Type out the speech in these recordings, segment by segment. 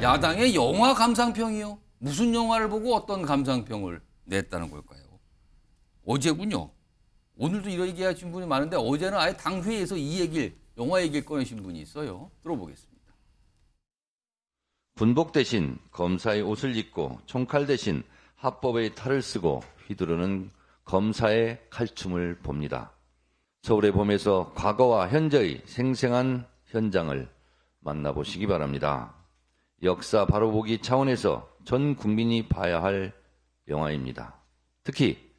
야당의 영화 감상평이요? 무슨 영화를 보고 어떤 감상평을 냈다는 걸까요? 어제군요. 오늘도 이런 얘기 하신 분이 많은데 어제는 아예 당회에서 이 얘기를, 영화 얘기를 꺼내신 분이 있어요. 들어보겠습니다. 군복 대신 검사의 옷을 입고 총칼 대신 합법의 탈을 쓰고 휘두르는 검사의 칼춤을 봅니다. 서울의 봄에서 과거와 현재의 생생한 현장을 만나보시기 바랍니다. 역사 바로 보기 차원에서 전 국민이 봐야 할 영화입니다. 특히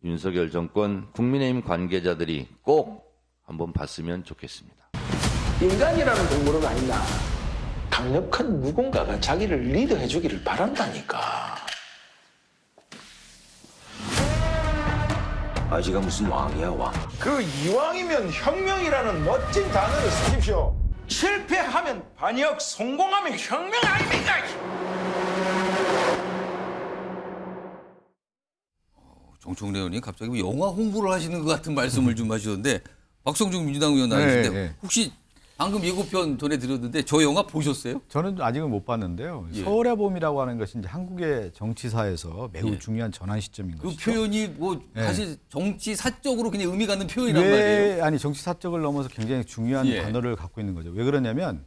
윤석열 정권 국민의힘 관계자들이 꼭 한번 봤으면 좋겠습니다. 인간이라는 동물은 아니다. 강력한 누군가가 자기를 리드해 주기를 바란다니까. 아지가 무슨 왕이야, 왕. 그 이왕이면 혁명이라는 멋진 단어를 쓰십시오. 실패하면 반역, 성공하면 혁명 아닙니까? 정청래 의원이 갑자기 뭐 영화 홍보를 하시는 것 같은 말씀을 좀 하시던데 박성중 민주당 의원 나오신데 네. 혹시 방금 예고편 전해드렸는데 저 영화 보셨어요? 저는 아직은 못 봤는데요. 예. 서울의 봄이라고 하는 것이 이제 한국의 정치사에서 매우 예. 중요한 전환 시점인 그 것이죠. 표현이 뭐 예. 사실 정치 사적으로 그냥 의미 갖는 표현이란 말이에요. 왜 아니 정치 사적을 넘어서 굉장히 중요한 예. 단어를 갖고 있는 거죠. 왜 그러냐면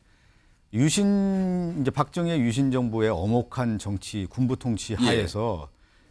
이제 박정희 유신 정부의 엄혹한 정치 군부 통치 하에서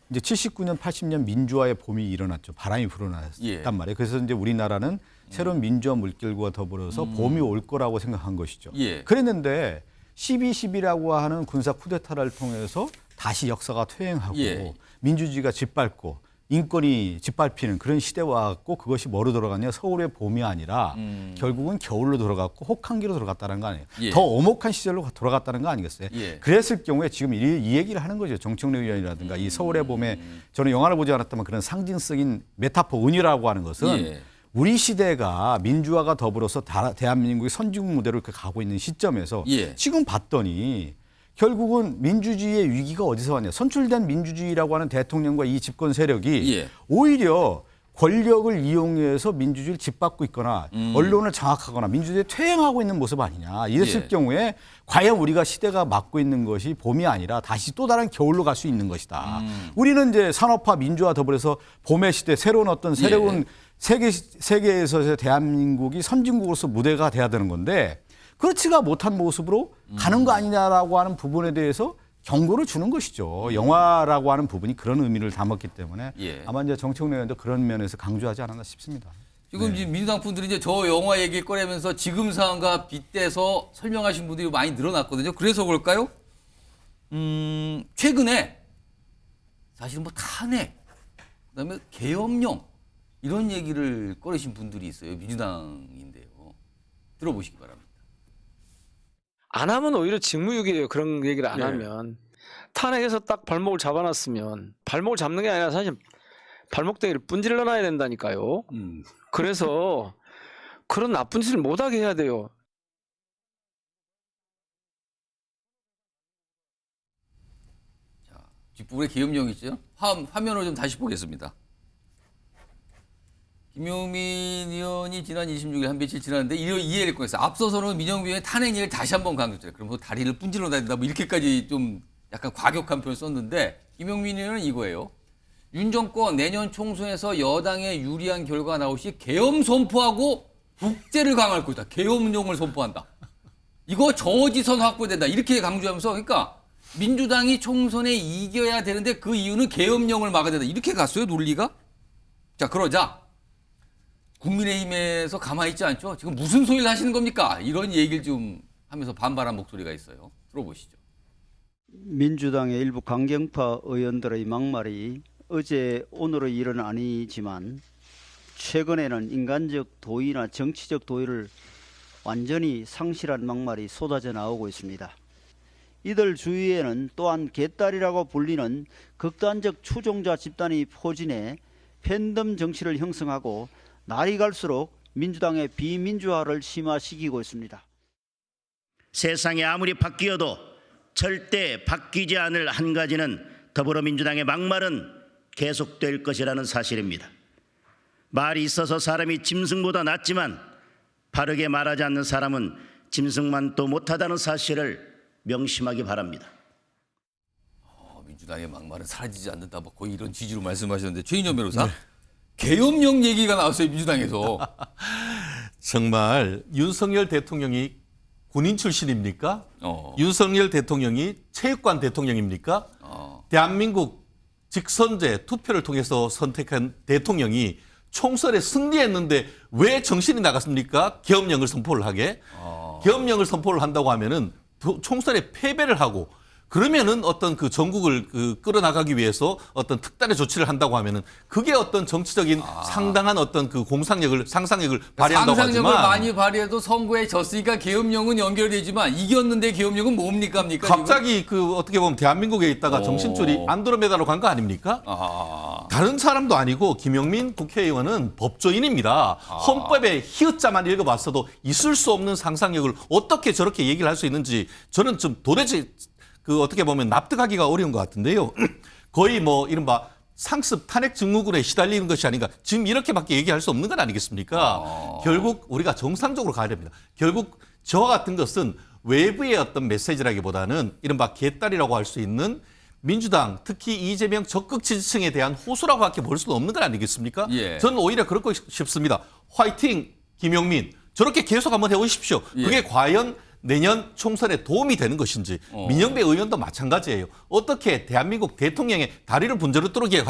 이제 79년 80년 민주화의 봄이 일어났죠. 바람이 불어났단 말이에요. 그래서 이제 우리나라는 새로운 민주화 물결과 더불어서 봄이 올 거라고 생각한 것이죠. 예. 그랬는데 12.12라고 하는 군사 쿠데타를 통해서 다시 역사가 퇴행하고 예. 민주주의가 짓밟고 인권이 짓밟히는 그런 시대와 왔고 그것이 뭐로 돌아갔냐 서울의 봄이 아니라 결국은 겨울로 돌아갔고 혹한기로 돌아갔다는 거 아니에요. 예. 더 엄혹한 시절로 돌아갔다는 거 아니겠어요? 예. 그랬을 경우에 지금 이 얘기를 하는 거죠. 정청래 의원이라든가 이 서울의 봄에 저는 영화를 보지 않았다면 그런 상징적인 메타포 은유라고 하는 것은 예. 우리 시대가 민주화가 더불어서 대한민국의 선진국 무대로 가고 있는 시점에서 예. 지금 봤더니 결국은 민주주의의 위기가 어디서 왔냐. 선출된 민주주의라고 하는 대통령과 이 집권 세력이 예. 오히려 권력을 이용해서 민주주의를 짓밟고 있거나 언론을 장악하거나 민주주의에 퇴행하고 있는 모습 아니냐. 이랬을 예. 경우에 과연 우리가 시대가 맞고 있는 것이 봄이 아니라 다시 또 다른 겨울로 갈 수 있는 것이다. 우리는 이제 산업화 민주화 더불어서 봄의 시대 새로운 어떤 새로운 세계에서 대한민국이 선진국으로서 무대가 돼야 되는 건데 그렇지가 못한 모습으로 가는 거 아니냐라고 하는 부분에 대해서 경고를 주는 것이죠. 영화라고 하는 부분이 그런 의미를 담았기 때문에 예. 아마 이제 정청래 의원도 그런 면에서 강조하지 않았나 싶습니다. 지금 이제 민주당 분들이 이제 저 영화 얘기를 꺼내면서 지금 상황과 빗대서 설명하신 분들이 많이 늘어났거든요. 그래서 그럴까요? 최근에 사실 뭐 탄핵, 그다음에 계엄령 이런 얘기를 꺼내신 분들이 있어요. 민주당인데요. 들어보시기 바랍니다. 안 하면 오히려 직무유기예요. 그런 얘기를 안 네. 하면. 탄핵에서 딱 발목을 잡아놨으면 발목을 잡는 게 아니라 사실 발목대기를 분질러 놔야 된다니까요. 그래서 그런 나쁜 짓을 못하게 해야 돼요. 뒷부분에 계엄령이 있죠. 화면을 좀 다시 보겠습니다. 김용민 의원이 지난 26일 한 며칠 지났는데 이해를 꺼냈어요. 앞서서는 민영비 의원의 탄핵 얘기를 다시 한번 강조했어요. 그럼 뭐 다리를 분질러 놔야 된다 뭐 이렇게까지 좀 약간 과격한 표현을 썼는데 김용민 의원은 이거예요. 윤 정권 내년 총선에서 여당에 유리한 결과가 나올 시 계엄 선포하고 국제를 강화할 것이다. 계엄령을 선포한다. 이거 저지선 확보된다. 이렇게 강조하면서 그러니까 민주당이 총선에 이겨야 되는데 그 이유는 계엄령을 막아야 된다. 이렇게 갔어요, 논리가? 자, 그러자 국민의힘에서 가만히 있지 않죠. 지금 무슨 소리를 하시는 겁니까? 이런 얘기를 좀 하면서 반발한 목소리가 있어요. 들어보시죠. 민주당의 일부 강경파 의원들의 막말이 어제 오늘의 일은 아니지만 최근에는 인간적 도의나 정치적 도의를 완전히 상실한 막말이 쏟아져 나오고 있습니다. 이들 주위에는 또한 개딸이라고 불리는 극단적 추종자 집단이 포진해 팬덤 정치를 형성하고 날이 갈수록 민주당의 비민주화를 심화시키고 있습니다. 세상이 아무리 바뀌어도 절대 바뀌지 않을 한 가지는 더불어민주당의 막말은 계속될 것이라는 사실입니다. 말이 있어서 사람이 짐승보다 낫지만 바르게 말하지 않는 사람은 짐승만 또 못하다는 사실을 명심하기 바랍니다. 민주당의 막말은 사라지지 않는다. 뭐 거의 이런 취지로 말씀하셨는데 최인현 변호사 계엄령 얘기가 나왔어요 민주당에서. 정말 윤석열 대통령이 군인 출신입니까? 윤석열 대통령이 체육관 대통령입니까? 대한민국 직선제 투표를 통해서 선택한 대통령이 총선에 승리했는데 왜 정신이 나갔습니까? 계엄령을 선포를 하게. 계엄령을 선포를 한다고 하면은 총선에 패배를 하고 그러면은 어떤 그 전국을 끌어나가기 위해서 어떤 특단의 조치를 한다고 하면은 그게 어떤 정치적인 상당한 어떤 그 상상력을 발휘한다고 상상력을 하지만 많이 발휘해도 선거에 졌으니까 계엄령은 연결되지만 이겼는데 계엄령은 뭡니까? 갑자기 그 어떻게 보면 대한민국에 있다가 정신줄이 안드로메다로 간 거 아닙니까? 다른 사람도 아니고 김영민 국회의원은 법조인입니다. 헌법에 히읗자만 읽어봤어도 있을 수 없는 상상력을 어떻게 저렇게 얘기를 할 수 있는지 저는 좀 도대체 그 어떻게 보면 납득하기가 어려운 것 같은데요. 거의 뭐 이른바 상습 탄핵 증후군에 시달리는 것이 아닌가. 지금 이렇게밖에 얘기할 수 없는 건 아니겠습니까? 결국 우리가 정상적으로 가야 됩니다. 결국 저와 같은 것은 외부의 어떤 메시지라기보다는 이른바 개딸이라고 할 수 있는 민주당 특히 이재명 적극 지지층에 대한 호소라고밖에 볼 수는 없는 건 아니겠습니까? 예. 저는 오히려 그렇고 싶습니다. 화이팅 김용민. 저렇게 계속 한번 해오십시오. 그게 과연 내년 총선에 도움이 되는 것인지 민영배 의원도 마찬가지예요. 어떻게 대한민국 대통령의 다리를 분저로 뚫게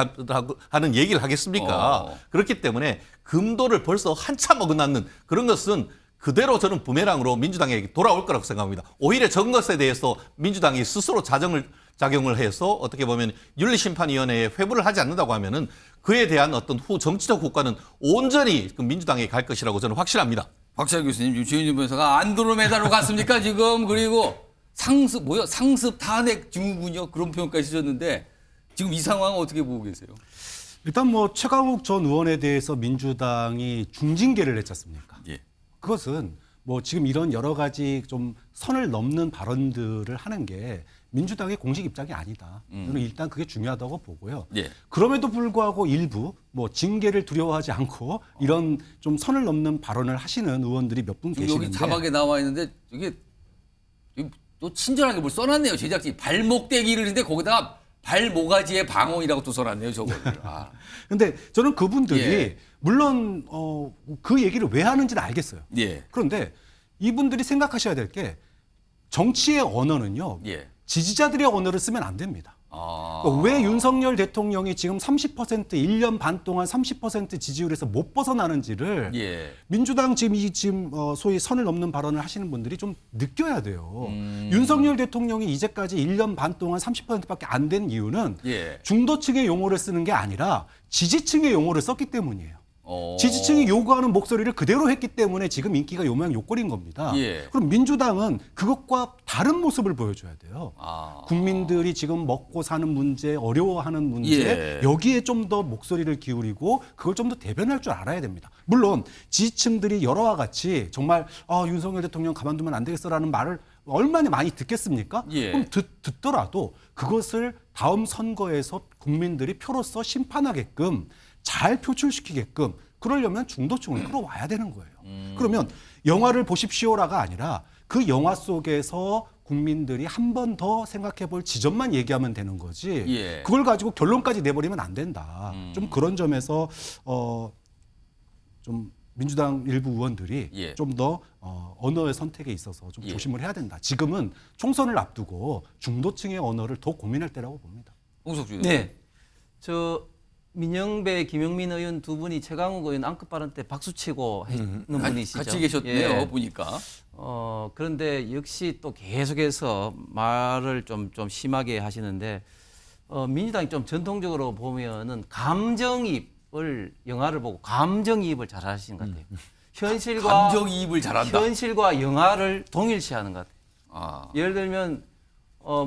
하는 얘기를 하겠습니까? 그렇기 때문에 금도를 벌써 한참 어긋났는 그런 것은 그대로 저는 부메랑으로 민주당에게 돌아올 거라고 생각합니다. 오히려 저런 것에 대해서 민주당이 스스로 작용을 해서 어떻게 보면 윤리심판위원회에 회부를 하지 않는다고 하면은 그에 대한 어떤 정치적 후과는 온전히 그 민주당에 갈 것이라고 저는 확신합니다. 박찬 교수님, 지금 최인현 변호사가 안드로메다로 갔습니까 지금? 그리고 상습 탄핵 증후군요 그런 표현까지 쓰셨는데 지금 이 상황 어떻게 보고 계세요? 일단 뭐 최강욱 전 의원에 대해서 민주당이 중징계를 했지 않습니까? 예. 그것은 뭐 지금 이런 여러 가지 좀 선을 넘는 발언들을 하는 게 민주당의 공식 입장이 아니다. 저는 일단 그게 중요하다고 보고요. 예. 그럼에도 불구하고 일부 뭐 징계를 두려워하지 않고 이런 좀 선을 넘는 발언을 하시는 의원들이 몇 분 계시는데 여기 자막에 나와 있는데 이게 또 친절하게 뭘 써놨네요. 제작진이 발목대기를 했는데 거기다가 발모가지의 방언이라고 또 써놨네요. 저거를. 근데 저는 그분들이 예. 물론 그 얘기를 왜 하는지는 알겠어요. 예. 그런데 이분들이 생각하셔야 될 게 정치의 언어는요. 예. 지지자들의 언어를 쓰면 안 됩니다. 그러니까 왜 윤석열 대통령이 지금 30% 1년 반 동안 30% 지지율에서 못 벗어나는지를 예. 민주당 지금 소위 선을 넘는 발언을 하시는 분들이 좀 느껴야 돼요. 윤석열 대통령이 이제까지 1년 반 동안 30%밖에 안 된 이유는 예. 중도층의 용어를 쓰는 게 아니라 지지층의 용어를 썼기 때문이에요. 지지층이 요구하는 목소리를 그대로 했기 때문에 지금 인기가 요명 요꼴인 겁니다. 예. 그럼 민주당은 그것과 다른 모습을 보여줘야 돼요. 국민들이 지금 먹고 사는 문제, 어려워하는 문제 예. 여기에 좀 더 목소리를 기울이고 그걸 좀 더 대변할 줄 알아야 됩니다. 물론 지지층들이 여러와 같이 정말 윤석열 대통령 가만두면 안 되겠어라는 말을 얼마나 많이 듣겠습니까? 예. 그럼 듣더라도 그것을 다음 선거에서 국민들이 표로서 심판하게끔 잘 표출시키게끔 그러려면 중도층을 끌어와야 되는 거예요. 그러면 영화를 보십시오라가 아니라 그 영화 속에서 국민들이 한 번 더 생각해 볼 지점만 얘기하면 되는 거지 예. 그걸 가지고 결론까지 내버리면 안 된다. 좀 그런 점에서 좀 민주당 일부 의원들이 예. 좀 더 언어의 선택에 있어서 좀 예. 조심을 해야 된다. 지금은 총선을 앞두고 중도층의 언어를 더 고민할 때라고 봅니다. 홍석주 네. 민영배, 김용민 의원 두 분이 최강욱 의원 안끝 발언 때 박수치고 했는 분이시죠. 같이 계셨네요. 예. 보니까. 그런데 역시 또 계속해서 말을 좀 심하게 하시는데 민주당이 좀 전통적으로 보면은 감정이입을 영화를 보고 감정이입을 잘 하시는 것 같아요. 감정이입을 잘한다. 현실과 영화를 동일시하는 것 같아요. 아. 예를 들면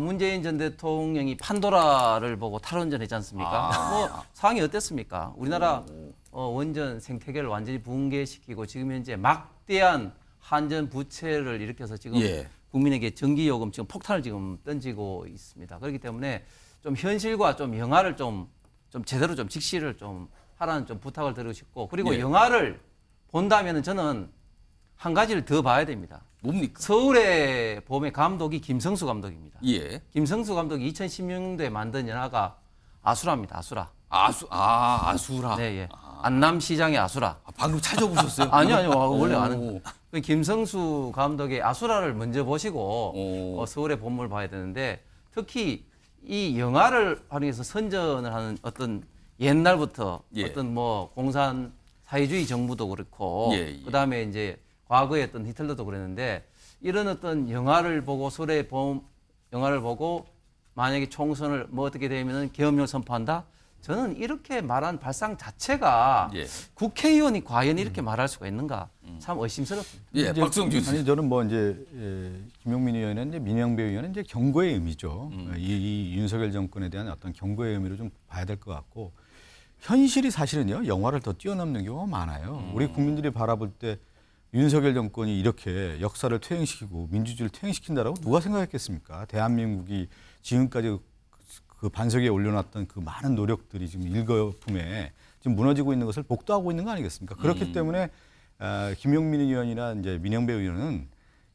문재인 전 대통령이 판도라를 보고 탈원전했지 않습니까? 뭐 상황이 어땠습니까? 우리나라 원전 생태계를 완전히 붕괴시키고 지금 현재 막대한 한전 부채를 일으켜서 지금 예. 국민에게 전기요금 지금 폭탄을 지금 던지고 있습니다. 그렇기 때문에 좀 현실과 좀 영화를 좀 제대로 좀 직시를 좀 하라는 좀 부탁을 드리고 싶고 그리고 예. 영화를 본다면은 저는 한 가지를 더 봐야 됩니다. 뭡니까? 서울의 봄의 감독이 김성수 감독입니다. 예. 김성수 감독이 2016년도에 만든 영화가 아수라입니다. 아수라. 아수라. 네, 예. 안남시장의 아수라. 방금 찾아보셨어요? 아니요. 원래 오. 아는. 그 김성수 감독의 아수라를 먼저 보시고 오. 서울의 봄을 봐야 되는데 특히 이 영화를 활용해서 선전을 하는 어떤 옛날부터 예. 어떤 뭐 공산 사회주의 정부도 그렇고 예. 그다음에 이제 과거에 어떤 히틀러도 그랬는데 이런 어떤 영화를 보고 서울의 봄 영화를 보고 만약에 총선을 뭐 어떻게 되면은 계엄령을 선포한다? 저는 이렇게 말한 발상 자체가 예. 국회의원이 과연 이렇게 말할 수가 있는가 참 의심스럽습니다. 예, 박성준 씨. 아니 저는 뭐 이제 김용민 의원은 이제 민영배 의원은 이제 경고의 의미죠. 이 윤석열 정권에 대한 어떤 경고의 의미로 좀 봐야 될 것 같고 현실이 사실은요 영화를 더 뛰어넘는 경우가 많아요. 우리 국민들이 바라볼 때 윤석열 정권이 이렇게 역사를 퇴행시키고 민주주의를 퇴행시킨다라고 누가 생각했겠습니까? 대한민국이 지금까지 그 반석에 올려놨던 그 많은 노력들이 지금 일거품에 지금 무너지고 있는 것을 복도하고 있는 거 아니겠습니까? 그렇기 때문에 김용민 의원이나 이제 민영배 의원은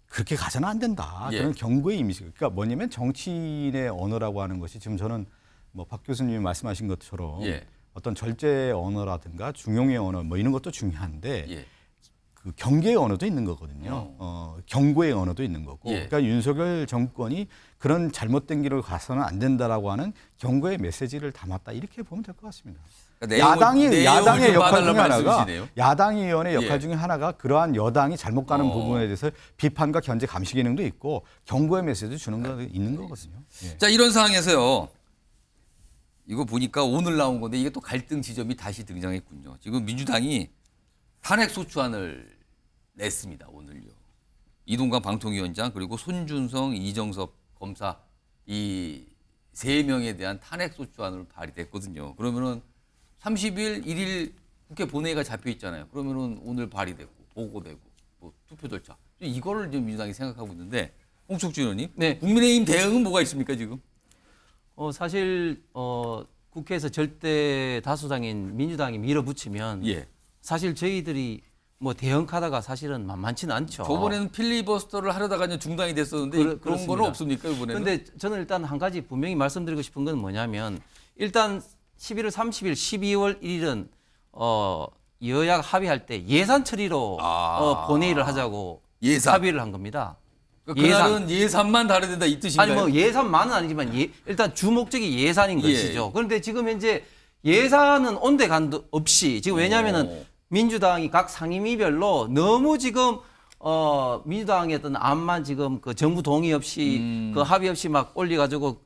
그렇게 가서는 안 된다. 예. 그런 경고의 이미지. 그러니까 뭐냐면 정치인의 언어라고 하는 것이 지금 저는 뭐 박 교수님이 말씀하신 것처럼 예. 어떤 절제의 언어라든가 중용의 언어 뭐 이런 것도 중요한데 예. 그 경계의 언어도 있는 거거든요. 경고의 언어도 있는 거고. 예. 그러니까 윤석열 정권이 그런 잘못된 길을 가서는 안 된다라고 하는 경고의 메시지를 담았다 이렇게 보면 될 것 같습니다. 그러니까 야당의 내용을 역할 좀 중에 하나가 말씀이시네요. 야당 의원의 역할 예. 중에 하나가 그러한 여당이 잘못 가는 어. 부분에 대해서 비판과 견제 감시 기능도 있고 경고의 메시지 주는 거 있는 거거든요. 예. 자, 이런 상황에서요. 이거 보니까 오늘 나온 건데 이게 또 갈등 지점이 다시 등장했군요. 지금 민주당이 탄핵 소추안을 냈습니다. 오늘요. 이동관 방통위원장 그리고 손준성, 이정섭 검사 이 세 명에 대한 탄핵 소추안을 발의됐거든요. 그러면은 30일, 1일 국회 본회의가 잡혀 있잖아요. 그러면은 오늘 발의되고 보고되고 뭐 투표 절차 이거를 지금 민주당이 생각하고 있는데 홍석준 의원님, 네. 국민의힘 대응은 뭐가 있습니까 지금? 사실 국회에서 절대 다수당인 민주당이 밀어붙이면 예. 사실 저희들이 뭐 대응하다가 사실은 만만치는 않죠. 저번에는 필리버스터를 하려다가 이제 중단이 됐었는데 그런 그렇습니다. 거는 없습니까 이번에는? 그런데 저는 일단 한 가지 분명히 말씀드리고 싶은 건 뭐냐면 일단 11월 30일, 12월 1일은 여야가 합의할 때 예산 처리로 본회의를 하자고 예산. 합의를 한 겁니다. 그날은 예산만 다뤄야 이 뜻인가요? 아니 뭐 예산만은 아니지만 일단 주 목적이 예산인 예. 것이죠. 그런데 지금 현재 예산은 온데간도 없이 지금 왜냐하면은 민주당이 각 상임위별로 너무 지금 민주당의 어떤 안만 지금 그 정부 동의 없이 그 합의 없이 막 올려가지고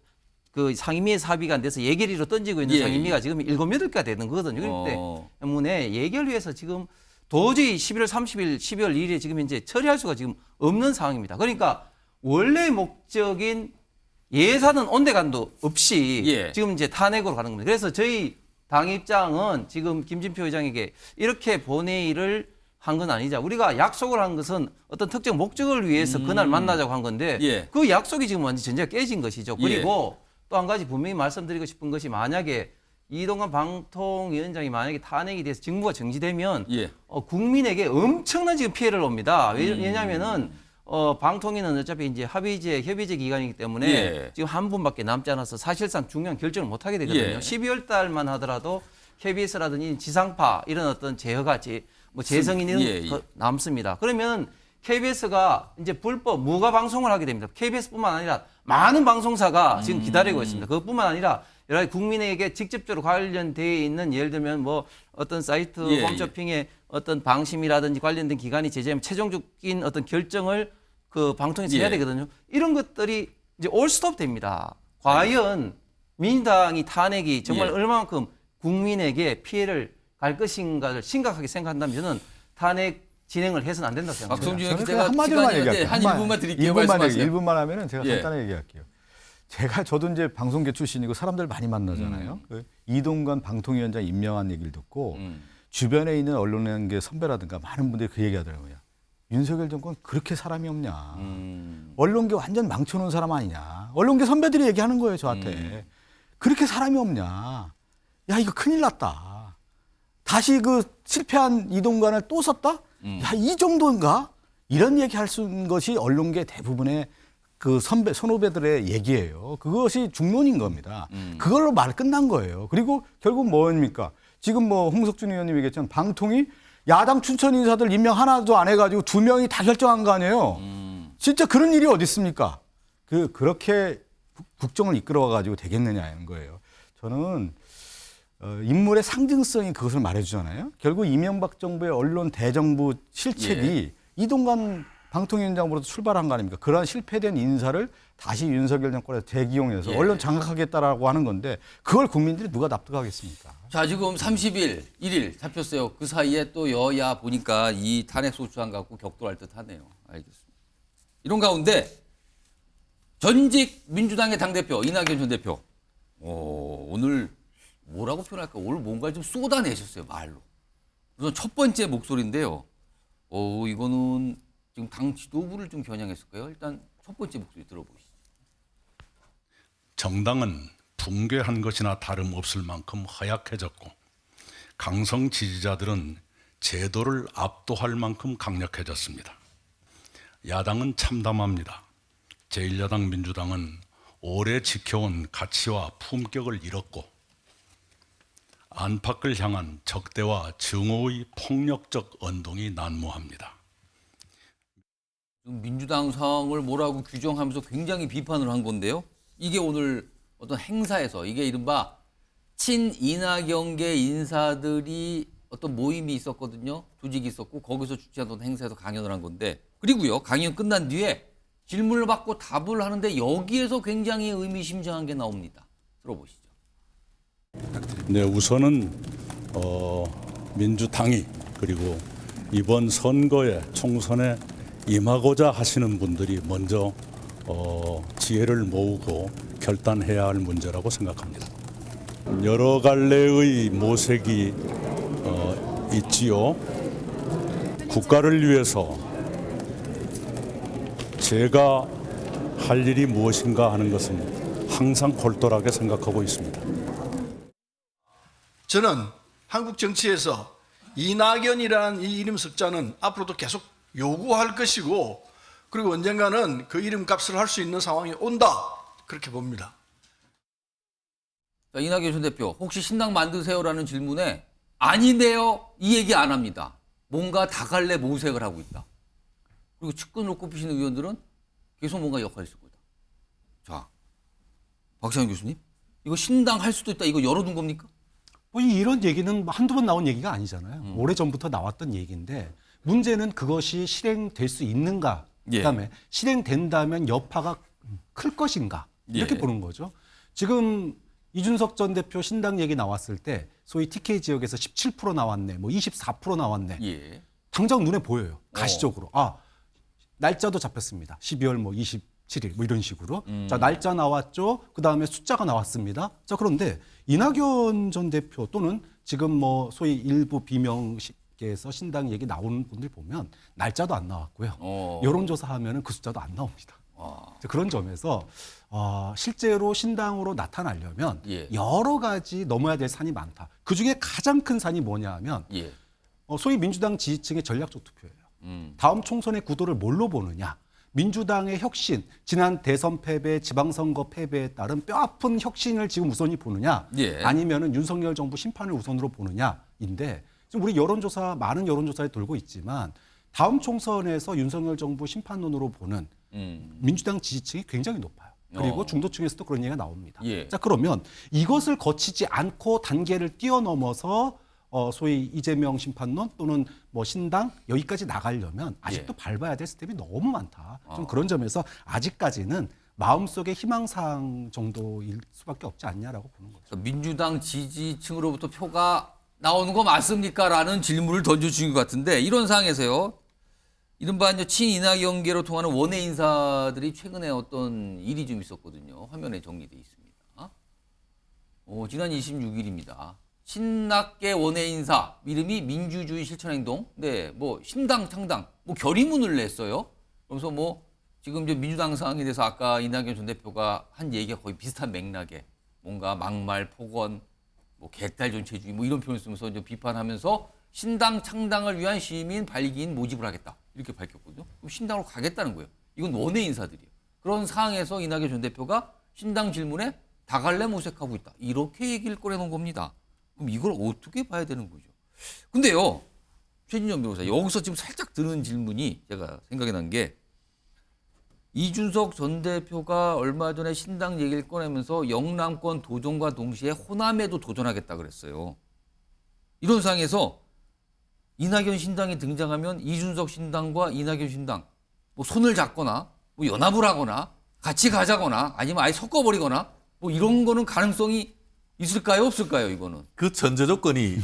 그 상임위에서 합의가 안 돼서 예결위로 던지고 있는 예. 상임위가 지금 7, 8개가 되는 거거든요. 그렇기 때문에 예결위에서 지금 도저히 11월 30일, 12월 2일에 지금 현재 처리할 수가 지금 없는 상황입니다. 그러니까 원래 목적인 예산은 온데간도 없이 예. 지금 이제 탄핵으로 가는 겁니다. 그래서 저희 당 입장은 지금 김진표 의장에게 이렇게 본회의를 한 건 아니자. 우리가 약속을 한 것은 어떤 특정 목적을 위해서 그날 만나자고 한 건데 예. 그 약속이 지금 완전 전제가 깨진 것이죠. 그리고 또 한 가지 분명히 말씀드리고 싶은 것이 만약에 이동관 방통위원장이 만약에 탄핵이 돼서 직무가 정지되면 예. 국민에게 엄청난 지금 피해를 옵니다. 왜냐하면은 방통위는 어차피 이제 협의제 기간이기 때문에 예. 지금 한 분밖에 남지 않아서 사실상 중요한 결정을 못 하게 되거든요. 예. 12월 달만 하더라도 KBS라든지 지상파 이런 어떤 제어가 뭐 재성인은 예. 남습니다. 그러면 KBS가 이제 불법 무가 방송을 하게 됩니다. KBS뿐만 아니라 많은 방송사가 지금 기다리고 있습니다. 그것뿐만 아니라 여러 가지 국민에게 직접적으로 관련되어 있는 예를 들면 뭐 어떤 사이트 예. 홈쇼핑의 어떤 방심이라든지 관련된 기관이 제재하면 최종적인 어떤 결정을 그 방통에서 해야 예. 되거든요. 이런 것들이 이제 올 스톱 됩니다. 과연 민주당이 탄핵이 정말 예. 얼마만큼 국민에게 피해를 갈 것인가를 심각하게 생각한다면 저는 탄핵 진행을 해서는 안 된다고 생각합니다. 박성준 의원 저는 기자가 그냥 한마디만 시간이 얘기할게요. 한 1분만 드릴게요. 1분만 하면은 제가 예. 간단하게 얘기할게요. 저도 이제 방송계 출신이고 사람들 많이 만나잖아요. 그 이동관 방통위원장 임명한 얘기를 듣고 주변에 있는 언론계 선배라든가 많은 분들이 그 얘기하더라고요. 윤석열 정권 그렇게 사람이 없냐. 언론계 완전 망쳐놓은 사람 아니냐. 언론계 선배들이 얘기하는 거예요, 저한테. 그렇게 사람이 없냐. 야, 이거 큰일 났다. 다시 그 실패한 이동관을 또 썼다? 야, 이 정도인가? 이런 얘기할 수 있는 것이 언론계 대부분의 그 선후배들의 얘기예요. 그것이 중론인 겁니다. 그걸로 말 끝난 거예요. 그리고 결국 뭐입니까? 지금 뭐 홍석준 의원님 얘기했지만 방통위 야당 춘천 인사들 임명 하나도 안 해가지고 2명이 다 결정한 거 아니에요. 진짜 그런 일이 어디 있습니까? 그렇게 국정을 이끌어가지고 되겠느냐는 거예요. 저는 인물의 상징성이 그것을 말해주잖아요. 결국 이명박 정부의 언론 대정부 실책이 이동관 방통위원장으로부터 출발한 거 아닙니까? 그러한 실패된 인사를 다시 윤석열 정권에서 재기용해서 언론 장악하겠다라고 하는 건데 그걸 국민들이 누가 납득하겠습니까? 자, 지금 30일, 1일 잡혔어요. 그 사이에 또 여야 보니까 이 탄핵 소추안 갖고 격돌할 듯 하네요. 알겠습니다. 이런 가운데 전직 민주당의 당대표 이낙연 전 대표 오늘 뭐라고 표현할까? 오늘 뭔가 좀 쏟아내셨어요. 말로. 우선 첫 번째 목소리인데요. 이거는 지금 당 지도부를 좀 겨냥했을까요? 일단 첫 번째 목소리 들어보시죠. 정당은 붕괴한 것이나 다름없을 만큼 허약해졌고 강성 지지자들은 제도를 압도할 만큼 강력해졌습니다. 야당은 참담합니다. 제1야당 민주당은 오래 지켜온 가치와 품격을 잃었고 안팎을 향한 적대와 증오의 폭력적 언동이 난무합니다. 민주당 상황을 뭐라고 규정하면서 굉장히 비판을 한 건데요. 이게 오늘 어떤 행사에서 이게 이른바 친이낙연계 인사들이 어떤 모임이 있었거든요. 조직이 있었고 거기서 주최하던 행사에서 강연을 한 건데 그리고요. 강연 끝난 뒤에 질문을 받고 답을 하는데 여기에서 굉장히 의미심장한 게 나옵니다. 들어보시죠. 네, 우선은 민주당이 그리고 이번 선거에 총선에 임하고자 하시는 분들이 먼저 지혜를 모으고 결단해야 할 문제라고 생각합니다. 여러 갈래의 모색이 있지요. 국가를 위해서 제가 할 일이 무엇인가 하는 것은 항상 골똘하게 생각하고 있습니다. 저는 한국 정치에서 이낙연이라는 이 이름 석자는 앞으로도 계속 요구할 것이고 그리고 언젠가는 그 이름값을 할 수 있는 상황이 온다 그렇게 봅니다. 자, 이낙연 전 대표 혹시 신당 만드세요라는 질문에 아니네요 이 얘기 안 합니다. 뭔가 다갈래 모색을 하고 있다. 그리고 측근으로 꼽히시는 의원들은 계속 뭔가 역할을 했을 거다. 자, 박찬현 교수님 이거 신당 할 수도 있다 이거 열어둔 겁니까? 뭐 이런 얘기는 한두 번 나온 얘기가 아니잖아요. 오래전부터 나왔던 얘기인데 문제는 그것이 실행될 수 있는가 그다음에 실행된다면 여파가 클 것인가 이렇게 보는 거죠. 지금 이준석 전 대표 신당 얘기 나왔을 때 소위 TK 지역에서 17% 나왔네, 뭐 24% 나왔네. 당장 눈에 보여요. 가시적으로. 날짜도 잡혔습니다. 12월 뭐 27일 뭐 이런 식으로. 자, 날짜 나왔죠. 그다음에 숫자가 나왔습니다. 자, 그런데 이낙연 전 대표 또는 지금 뭐 소위 일부 비명계에서 신당 얘기 나오는 분들 보면 날짜도 안 나왔고요. 여론조사 하면은 그 숫자도 안 나옵니다. 그런 점에서 실제로 신당으로 나타나려면 여러 가지 넘어야 될 산이 많다. 그중에 가장 큰 산이 뭐냐 하면 소위 민주당 지지층의 전략적 투표예요. 다음 총선의 구도를 뭘로 보느냐. 민주당의 혁신, 지난 대선 패배, 지방선거 패배에 따른 뼈아픈 혁신을 지금 우선히 보느냐 아니면은 윤석열 정부 심판을 우선으로 보느냐인데 지금 우리 여론조사 많은 여론조사에 돌고 있지만 다음 총선에서 윤석열 정부 심판론으로 보는 민주당 지지층이 굉장히 높아요. 그리고 중도층에서도 그런 얘기가 나옵니다. 자, 그러면 이것을 거치지 않고 단계를 뛰어넘어서 소위 이재명 심판론 또는 뭐 신당 여기까지 나가려면 아직도 밟아야 될 스텝이 너무 많다. 좀 그런 점에서 아직까지는 마음속의 희망사항 정도일 수밖에 없지 않냐라고 보는 거죠. 민주당 지지층으로부터 표가 나오는 거 맞습니까? 라는 질문을 던져주신 것 같은데 이런 상황에서요. 이른바 친이낙연계로 통하는 원외 인사들이 최근에 어떤 일이 좀 있었거든요. 화면에 정리돼 있습니다. 지난 26일입니다. 친낙계 원외 인사 이름이 민주주의 실천행동. 네, 뭐 신당 창당 뭐 결의문을 냈어요. 그래서 뭐 지금 이제 민주당 상황에 대해서 아까 이낙연 전 대표가 한 얘기가 거의 비슷한 맥락에 뭔가 막말, 폭언, 뭐 개딸 정치주의 뭐 이런 표현을 쓰면서 이제 비판하면서 신당 창당을 위한 시민 발기인 모집을 하겠다. 이렇게 밝혔거든요. 그럼 신당으로 가겠다는 거예요. 이건 원외 인사들이에요. 그런 상황에서 이낙연 전 대표가 신당 질문에 다 갈래 모색하고 있다. 이렇게 얘기를 꺼내놓은 겁니다. 그럼 이걸 어떻게 봐야 되는 거죠? 근데요, 최진영 변호사, 여기서 지금 살짝 드는 질문이 제가 생각이 난 게 이준석 전 대표가 얼마 전에 신당 얘기를 꺼내면서 영남권 도전과 동시에 호남에도 도전하겠다 그랬어요. 이런 상황에서 이낙연 신당이 등장하면 이준석 신당과 이낙연 신당 뭐 손을 잡거나 뭐 연합을 하거나 같이 가자거나 아니면 아예 섞어버리거나 뭐 이런 거는 가능성이 있을까요? 없을까요? 이거는. 그 전제 조건이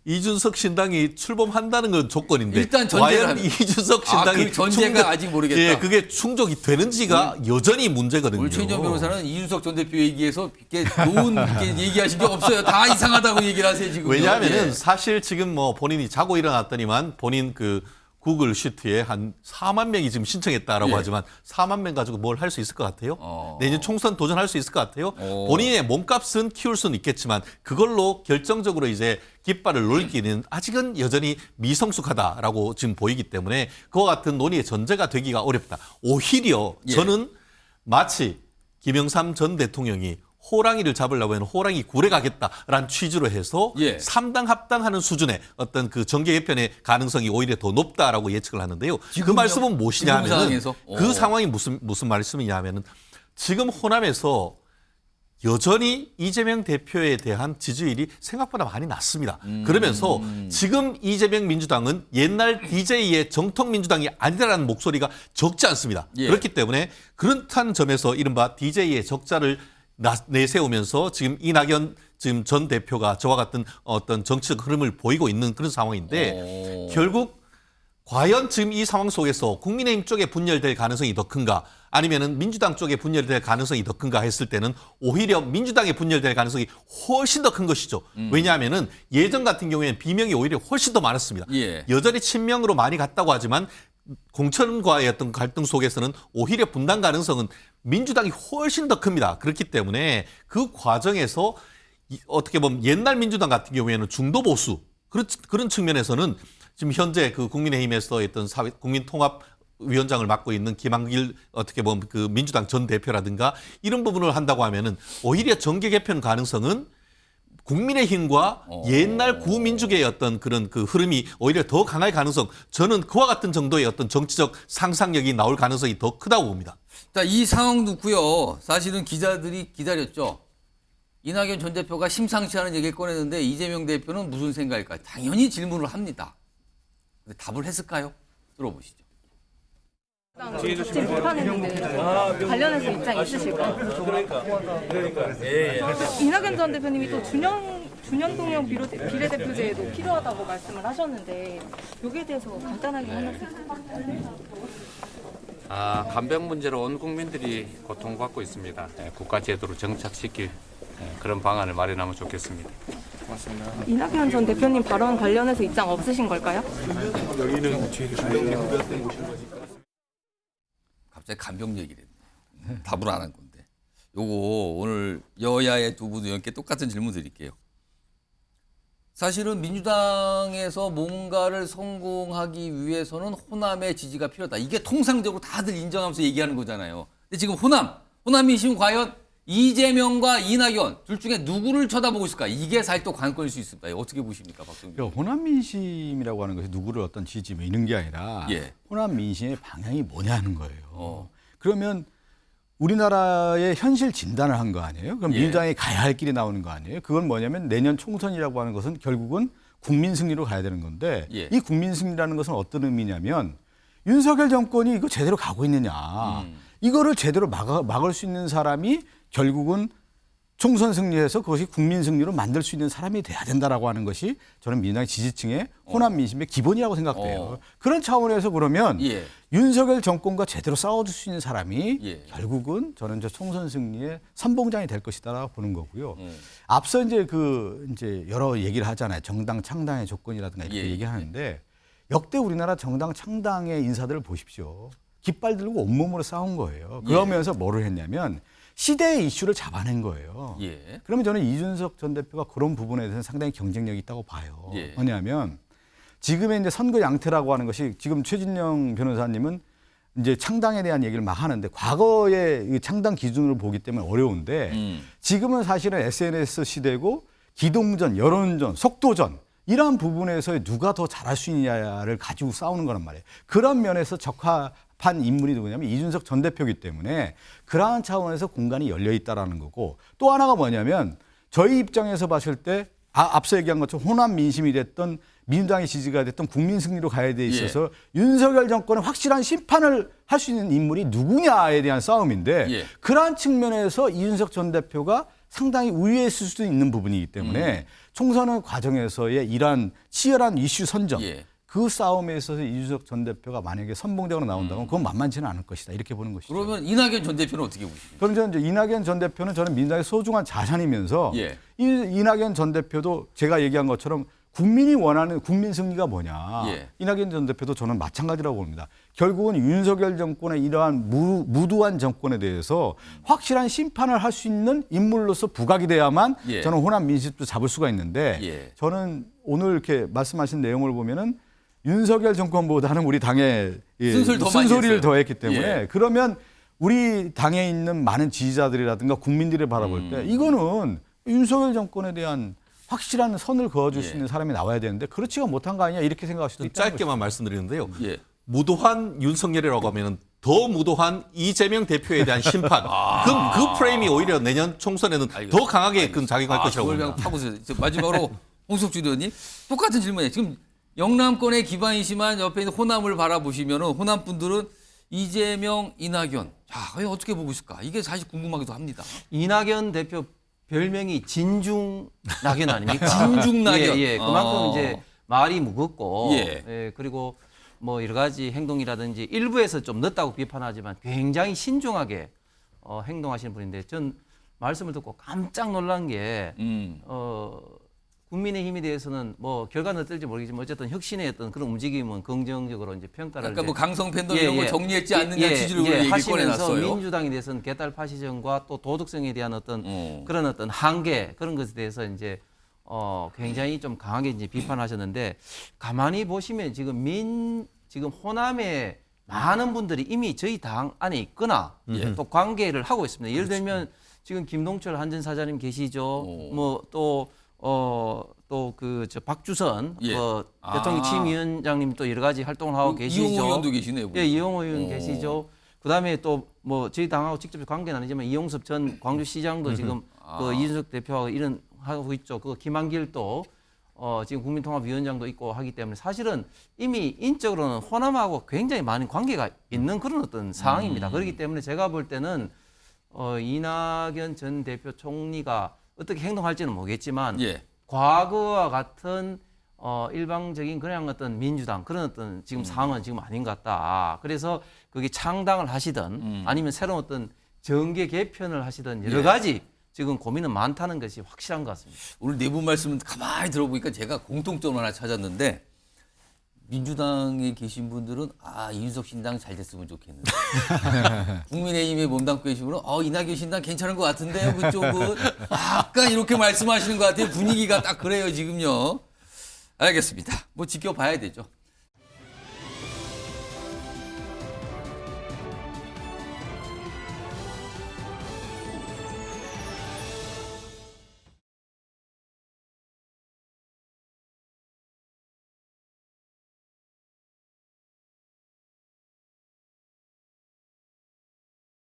이준석 신당이 출범한다는 건 조건인데 일단 전제를 과연 하면. 이준석 신당이 그 전제가 아직 모르겠다. 예, 그게 충족이 되는지가 여전히 문제거든요. 오늘 최진영 변호사는 이준석 전 대표 얘기해서 이렇게 좋은 이렇게 얘기하신 게 없어요. 다 이상하다고 얘기를 하세요 지금. 왜냐하면은 사실 지금 뭐 본인이 자고 일어났더니만 본인 그 구글 시트에 한 4만 명이 지금 신청했다라고 예. 하지만 4만 명 가지고 뭘 할 수 있을 것 같아요? 어. 내년 총선 도전할 수 있을 것 같아요? 본인의 몸값은 키울 수는 있겠지만 그걸로 결정적으로 이제 깃발을 놓기는 아직은 여전히 미성숙하다라고 지금 보이기 때문에 그와 같은 논의의 전제가 되기가 어렵다. 오히려 예. 저는 마치 김영삼 전 대통령이 호랑이를 잡으려고 하면 호랑이 굴에 가겠다라는 취지로 해서 예. 3당 합당하는 수준의 어떤 그 정계 개편의 가능성이 오히려 더 높다라고 예측을 하는데요. 그 지금요? 말씀은 무엇이냐 지금 하면은 상황에서? 그 상황이 무슨 말씀이냐 하면은 지금 호남에서 여전히 이재명 대표에 대한 지지율이 생각보다 많이 낮습니다. 그러면서 지금 이재명 민주당은 옛날 DJ의 정통 민주당이 아니다라는 목소리가 적지 않습니다. 예. 그렇기 때문에 그렇다는 점에서 이른바 DJ의 적자를 내세우면서 지금 이낙연 지금 전 대표가 저와 같은 어떤 정치적 흐름을 보이고 있는 그런 상황인데 결국 과연 지금 이 상황 속에서 국민의힘 쪽에 분열될 가능성이 더 큰가 아니면은 민주당 쪽에 분열될 가능성이 더 큰가 했을 때는 오히려 민주당에 분열될 가능성이 훨씬 더 큰 것이죠. 왜냐하면은 예전 같은 경우에는 비명이 오히려 훨씬 더 많았습니다. 예. 여전히 친명으로 많이 갔다고 하지만 공천과의 어떤 갈등 속에서는 오히려 분당 가능성은 민주당이 훨씬 더 큽니다. 그렇기 때문에 그 과정에서 어떻게 보면 옛날 민주당 같은 경우에는 중도 보수 그런 측면에서는 지금 현재 그 국민의힘에서 어떤 국민통합위원장을 맡고 있는 김한길 어떻게 보면 그 민주당 전 대표라든가 이런 부분을 한다고 하면은 오히려 정계 개편 가능성은 국민의힘과 옛날 구민주계의 어떤 그런 그 흐름이 오히려 더 강할 가능성, 저는 그와 같은 정도의 어떤 정치적 상상력이 나올 가능성이 더 크다고 봅니다. 자, 이 상황 놓고요. 사실은 기자들이 기다렸죠. 이낙연 전 대표가 심상치 않은 얘기를 꺼내는데 이재명 대표는 무슨 생각일까요? 당연히 질문을 합니다. 근데 답을 했을까요? 들어보시죠. 지금 비판했는데 관련해서 입장 있으실까요? 이낙연 전 대표님이 또 준연동형 비례대표제도 필요하다고 말씀을 하셨는데 여기에 대해서 간단하게 말씀 부탁드립니다. 간병 문제로 온 국민들이 고통받고 있습니다. 국가 제도로 정착시킬 그런 방안을 마련하면 좋겠습니다. 고맙습니다. 이낙연 전 대표님 발언 관련해서 입장 없으신 걸까요? 갑자기 간병 얘기를 했네. 답을 안 한 건데. 요거 오늘 여야의 두 분 의원께 똑같은 질문 드릴게요. 사실은 민주당에서 뭔가를 성공하기 위해서는 호남의 지지가 필요하다. 이게 통상적으로 다들 인정하면서 얘기하는 거잖아요. 근데 지금 호남 민심은 과연 이재명과 이낙연 둘 중에 누구를 쳐다보고 있을까? 이게 사실 또 관건일 수 있습니다. 어떻게 보십니까, 박성준? 그러니까 호남 민심이라고 하는 것이 누구를 어떤 지지 뭐 이런 게 아니라 예. 호남 민심의 방향이 뭐냐는 거예요. 그러면 우리나라의 현실 진단을 한 거 아니에요? 그럼 예. 민주당이 가야 할 길이 나오는 거 아니에요? 그건 뭐냐면 내년 총선이라고 하는 것은 결국은 국민 승리로 가야 되는 건데 예. 이 국민 승리라는 것은 어떤 의미냐면 윤석열 정권이 이거 제대로 가고 있느냐. 이거를 제대로 막을 수 있는 사람이 결국은 총선 승리해서 그것이 국민 승리로 만들 수 있는 사람이 돼야 된다라고 하는 것이 저는 민주당의 지지층의 호남 민심의 기본이라고 생각돼요. 그런 차원에서 그러면 예. 윤석열 정권과 제대로 싸워줄 수 있는 사람이 예. 결국은 저는 저 총선 승리의 선봉장이 될 것이다라고 보는 거고요. 앞서 이제 여러 얘기를 하잖아요. 정당 창당의 조건이라든가 이렇게 예. 얘기하는데 역대 우리나라 정당 창당의 인사들을 보십시오. 깃발 들고 온몸으로 싸운 거예요. 그러면서 뭐를 했냐면 시대의 이슈를 잡아낸 거예요. 예. 그러면 저는 이준석 전 대표가 그런 부분에 대해서는 상당히 경쟁력이 있다고 봐요. 예. 뭐냐면 지금의 이제 선거 양태라고 하는 것이 지금 최진영 변호사님은 이제 창당에 대한 얘기를 막 하는데 과거의 이 창당 기준으로 보기 때문에 어려운데 지금은 사실은 SNS 시대고 기동전, 여론전, 속도전 이러한 부분에서 누가 더 잘할 수 있냐를 가지고 싸우는 거란 말이에요. 그런 면에서 적합한 인물이 누구냐면 이준석 전 대표이기 때문에 그러한 차원에서 공간이 열려 있다라는 거고 또 하나가 뭐냐면 저희 입장에서 봤을 때 앞서 얘기한 것처럼 호남 민심이 됐던 민주당의 지지가 됐던 국민 승리로 가야 돼 있어서 윤석열 정권의 확실한 심판을 할 수 있는 인물이 누구냐에 대한 싸움인데 그러한 측면에서 이준석 전 대표가 상당히 우위했을 수도 있는 부분이기 때문에 총선 과정에서의 이러한 치열한 이슈 선정 그 싸움에 있어서 이준석 전 대표가 만약에 선봉적으로 나온다면 그건 만만치는 않을 것이다. 이렇게 보는 것이죠. 그러면 이낙연 전 대표는 어떻게 보십니까? 그럼 저는 이제 이낙연 전 대표는 저는 민주당의 소중한 자산이면서 이낙연 전 대표도 제가 얘기한 것처럼 국민이 원하는 국민 승리가 뭐냐. 이낙연 전 대표도 저는 마찬가지라고 봅니다. 결국은 윤석열 정권의 이러한 무도한 정권에 대해서 확실한 심판을 할 수 있는 인물로서 부각이 돼야만 저는 호남 민심도 잡을 수가 있는데 저는 오늘 이렇게 말씀하신 내용을 보면은 윤석열 정권보다는 우리 당의 쓴소리를 더했기 때문에 그러면 우리 당에 있는 많은 지지자들이라든가 국민들을 바라볼 때 이거는 윤석열 정권에 대한 확실한 선을 그어줄 수 있는 사람이 나와야 되는데 그렇지가 못한 거 아니냐 이렇게 생각할 수도 있다. 짧게만 말씀드리는데요. 무도한 윤석열이라고 하면 더 무도한 이재명 대표에 대한 심판. 그 프레임이 오히려 내년 총선에는 더 강하게 작용할 것이라고 그걸 봅니다. 그냥 파보세요. 마지막으로 홍석주 의원님 똑같은 질문이에요. 지금 영남권의 기반이지만 옆에 있는 호남을 바라보시면 호남 분들은 이재명, 이낙연. 자, 과연 어떻게 보고 있을까? 이게 사실 궁금하기도 합니다. 이낙연 대표 별명이 진중 낙연 아닙니까? 진중 낙연. 그만큼 이제 말이 무겁고 그리고 뭐 여러 가지 행동이라든지 일부에서 좀 늦다고 비판하지만 굉장히 신중하게 행동하시는 분인데 전 말씀을 듣고 깜짝 놀란 게 국민의힘에 대해서는 뭐 결과는 어떨지 모르겠지만 어쨌든 혁신의 어떤 그런 움직임은 긍정적으로 이제 평가를 약간 뭐 강성 팬덤 이런 걸 정리했지 않느냐 취지로 얘기 하시면서 꺼내놨어요. 민주당에 대해서는 개딸 파시즘과 또 도덕성에 대한 어떤 그런 어떤 한계 그런 것에 대해서 이제 굉장히 좀 강하게 이제 비판하셨는데 가만히 보시면 지금 호남의 많은 분들이 이미 저희 당 안에 있거나 또 관계를 하고 있습니다. 예를 들면 지금 김동철 한전사장님 계시죠. 뭐 또 저 박주선 대통령 취임위원장님 또 여러 가지 활동을 하고 계시죠. 이용호 의원도 계시네요. 이용호 의원 계시죠. 그다음에 또 뭐 저희 당하고 직접 관계는 아니지만 이용섭 전 광주시장도 지금 그 이준석 대표하고 이런 하고 있죠. 그 김한길도 지금 국민통합위원장도 있고 하기 때문에 사실은 이미 인적으로는 호남하고 굉장히 많은 관계가 있는 그런 어떤 상황입니다. 그렇기 때문에 제가 볼 때는 이낙연 전 대표 총리가 어떻게 행동할지는 모르겠지만 과거와 같은 일방적인 그냥 어떤 민주당 그런 어떤 지금 상황은 지금 아닌 것 같다. 그래서 그게 창당을 하시든 아니면 새로운 어떤 정계 개편을 하시든 여러 가지 지금 고민은 많다는 것이 확실한 것 같습니다. 오늘 네 분 말씀은 가만히 들어보니까 제가 공통점 하나 찾았는데 민주당에 계신 분들은 이준석 신당 잘 됐으면 좋겠는데 국민의힘에 몸담고 계신 분은 이낙연 신당 괜찮은 것 같은데요 그쪽은 약간 이렇게 말씀하시는 것 같아요. 분위기가 딱 그래요 지금요. 알겠습니다. 뭐 지켜봐야 되죠.